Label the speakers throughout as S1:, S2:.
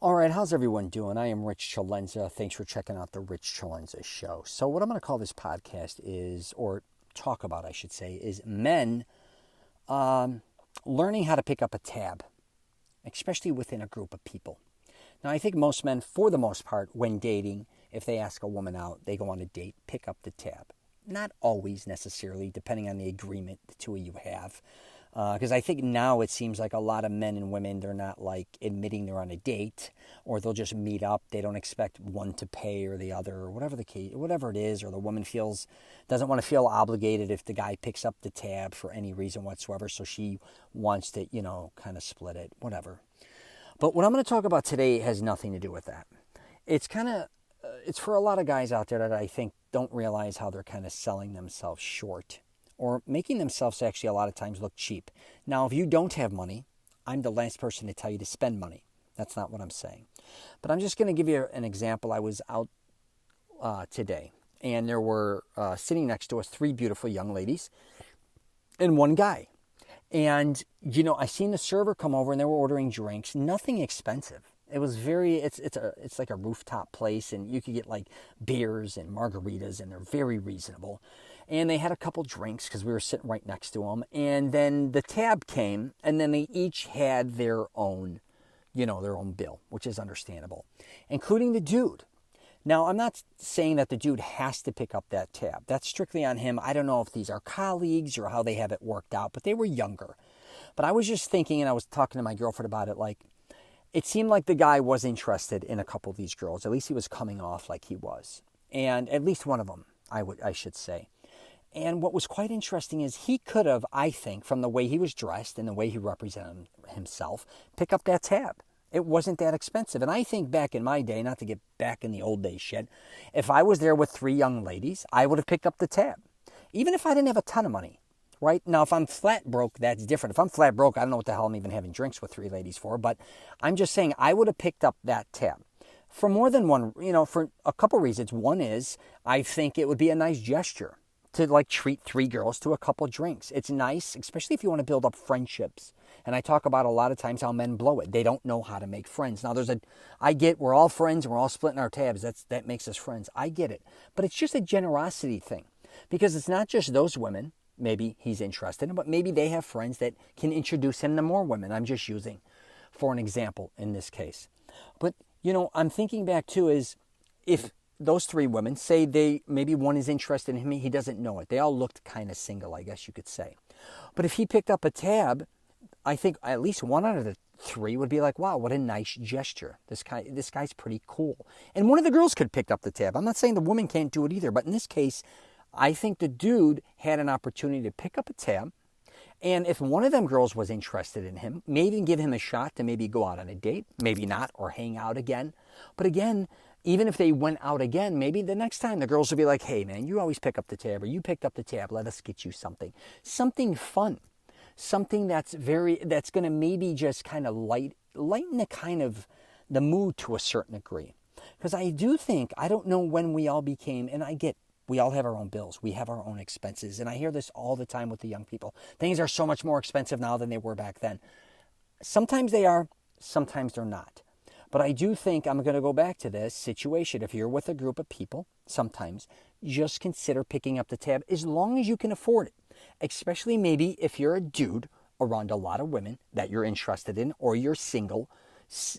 S1: All right, how's everyone doing? I am Rich Chalenza. Thanks for checking out the Rich Chalenza Show. So, what I'm going to call this podcast is, or talk about, I should say, is men learning how to pick up a tab, especially within a group of people. Now, I think most men, for the most part, when dating, if they ask a woman out, they go on a date, pick up the tab. Not always necessarily, depending on the agreement the two of you have. Because I think now it seems like a lot of men and women, they're not like admitting they're on a date, or they'll just meet up. They don't expect one to pay or the other, or whatever the case, whatever it is, or the woman doesn't want to feel obligated if the guy picks up the tab for any reason whatsoever. So she wants to, kind of split it, whatever. But what I'm going to talk about today has nothing to do with that. It's for a lot of guys out there that I think don't realize how they're kind of selling themselves short, or making themselves actually a lot of times look cheap. Now, if you don't have money, I'm the last person to tell you to spend money. That's not what I'm saying. But I'm just going to give you an example. I was out today, and there were sitting next to us 3 beautiful young ladies and 1 guy. And, I seen the server come over, and they were ordering drinks. Nothing expensive. It was it's like a rooftop place, and you could get like beers and margaritas, and they're very reasonable. And they had a couple drinks because we were sitting right next to them. And then the tab came, and then they each had their own bill, which is understandable, including the dude. Now, I'm not saying that the dude has to pick up that tab. That's strictly on him. I don't know if these are colleagues or how they have it worked out, but they were younger. But I was just thinking, and I was talking to my girlfriend about it, like, it seemed like the guy was interested in a couple of these girls. At least he was coming off like he was. And at least one of them, I should say. And what was quite interesting is he could have, I think, from the way he was dressed and the way he represented himself, pick up that tab. It wasn't that expensive. And I think back in my day, not to get back in the old days shit, if I was there with 3 young ladies, I would have picked up the tab. Even if I didn't have a ton of money. Right? Now, if I'm flat broke, that's different. If I'm flat broke, I don't know what the hell I'm even having drinks with 3 ladies for. But I'm just saying I would have picked up that tab. For more than one, for a couple reasons. One is I think it would be a nice gesture to like treat 3 girls to a couple drinks. It's nice, especially if you want to build up friendships. And I talk about a lot of times how men blow it. They don't know how to make friends. Now, I get we're all friends and we're all splitting our tabs. That makes us friends. I get it. But it's just a generosity thing. Because it's not just those women. Maybe he's interested in, but maybe they have friends that can introduce him to more women. I'm just using for an example in this case. But, I'm thinking back too is if those 3 women, say maybe one is interested in him, he doesn't know it. They all looked kind of single, I guess you could say. But if he picked up a tab, I think at least one out of the 3 would be like, wow, what a nice gesture. This guy's pretty cool. And one of the girls could pick up the tab. I'm not saying the woman can't do it either, but in this case, I think the dude had an opportunity to pick up a tab. And if one of them girls was interested in him, maybe give him a shot to maybe go out on a date, maybe not, or hang out again. But again, even if they went out again, maybe the next time the girls would be like, hey man, you always pick up the tab, or you picked up the tab, let us get you something. Something fun. Something that's going to maybe just kind of lighten the kind of the mood to a certain degree. Because I do think, I don't know when we all became, and I get we all have our own bills. We have our own expenses. And I hear this all the time with the young people. Things are so much more expensive now than they were back then. Sometimes they are, sometimes they're not. But I do think I'm going to go back to this situation. If you're with a group of people, sometimes just consider picking up the tab as long as you can afford it. Especially maybe if you're a dude around a lot of women that you're interested in, or you're single.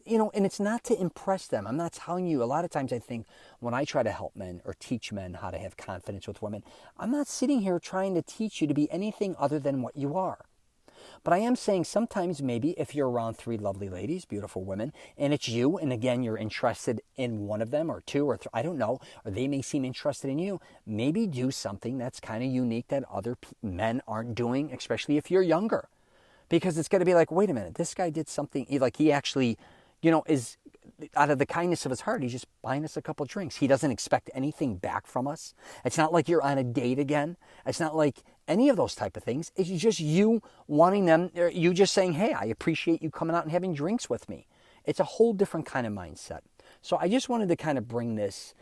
S1: And it's not to impress them. I'm not telling you. A lot of times I think when I try to help men or teach men how to have confidence with women, I'm not sitting here trying to teach you to be anything other than what you are. But I am saying sometimes maybe if you're around 3 lovely ladies, beautiful women, and it's you, and again, you're interested in one of them or 2 or 3, I don't know, or they may seem interested in you, maybe do something that's kind of unique that other men aren't doing, especially if you're younger. Because it's going to be like, wait a minute, this guy did something, he actually, is out of the kindness of his heart, he's just buying us a couple drinks. He doesn't expect anything back from us. It's not like you're on a date again. It's not like any of those type of things. It's just you wanting them, or you just saying, hey, I appreciate you coming out and having drinks with me. It's a whole different kind of mindset. So I just wanted to kind of bring this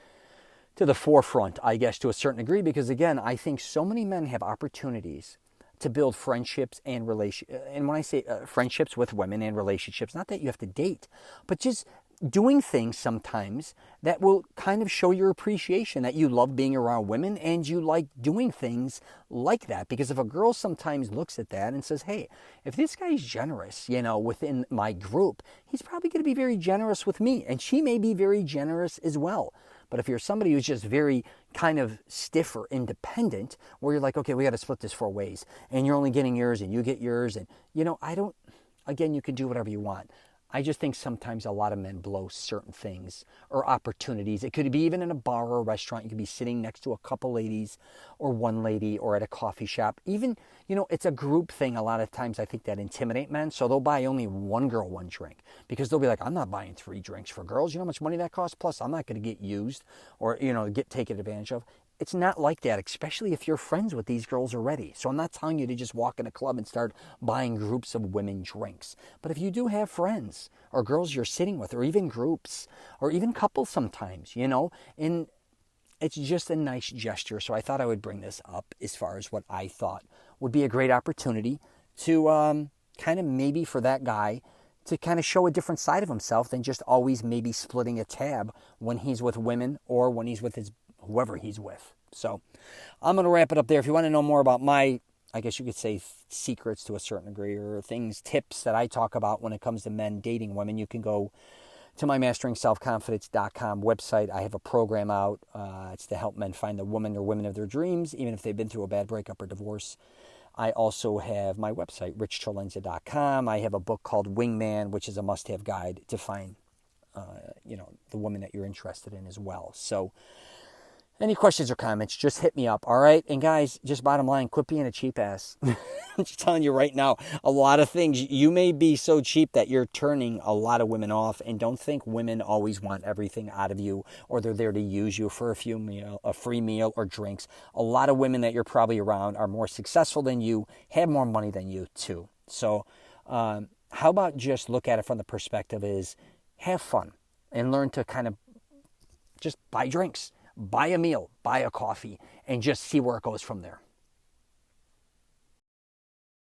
S1: to the forefront, I guess, to a certain degree, because again, I think so many men have opportunities to build friendships and and when I say friendships with women and relationships, not that you have to date, but just doing things sometimes that will kind of show your appreciation, that you love being around women and you like doing things like that. Because if a girl sometimes looks at that and says, hey, if this guy's generous, within my group, he's probably going to be very generous with me. And she may be very generous as well. But if you're somebody who's just very kind of stiff or independent, where you're like, okay, we got to split this 4 ways, and you're only getting yours and you get yours, and, again, you can do whatever you want. I just think sometimes a lot of men blow certain things or opportunities. It could be even in a bar or a restaurant. You could be sitting next to a couple ladies or one lady or at a coffee shop. Even, it's a group thing a lot of times I think that intimidate men. So they'll buy only one girl one drink because they'll be like, I'm not buying 3 drinks for girls. You know how much money that costs? Plus, I'm not going to get used or, get taken advantage of. It's not like that, especially if you're friends with these girls already. So I'm not telling you to just walk in a club and start buying groups of women drinks. But if you do have friends or girls you're sitting with or even groups or even couples sometimes, and it's just a nice gesture. So I thought I would bring this up as far as what I thought would be a great opportunity to kind of maybe for that guy to kind of show a different side of himself than just always maybe splitting a tab when he's with women or when he's with whoever he's with. So I'm going to wrap it up there. If you want to know more about my, I guess you could say, secrets to a certain degree or tips that I talk about when it comes to men dating women, you can go to my masteringselfconfidence.com website. I have a program out. It's to help men find the woman or women of their dreams, even if they've been through a bad breakup or divorce. I also have my website, richterlenza.com. I have a book called Wingman, which is a must-have guide to find, the woman that you're interested in as well. So any questions or comments, just hit me up, all right? And guys, just bottom line, quit being a cheap ass. I'm just telling you right now, a lot of things, you may be so cheap that you're turning a lot of women off, and don't think women always want everything out of you or they're there to use you for a free meal or drinks. A lot of women that you're probably around are more successful than you, have more money than you too. So how about just look at it from the perspective is have fun and learn to kind of just buy drinks. Buy a meal, buy a coffee, and just see where it goes from there.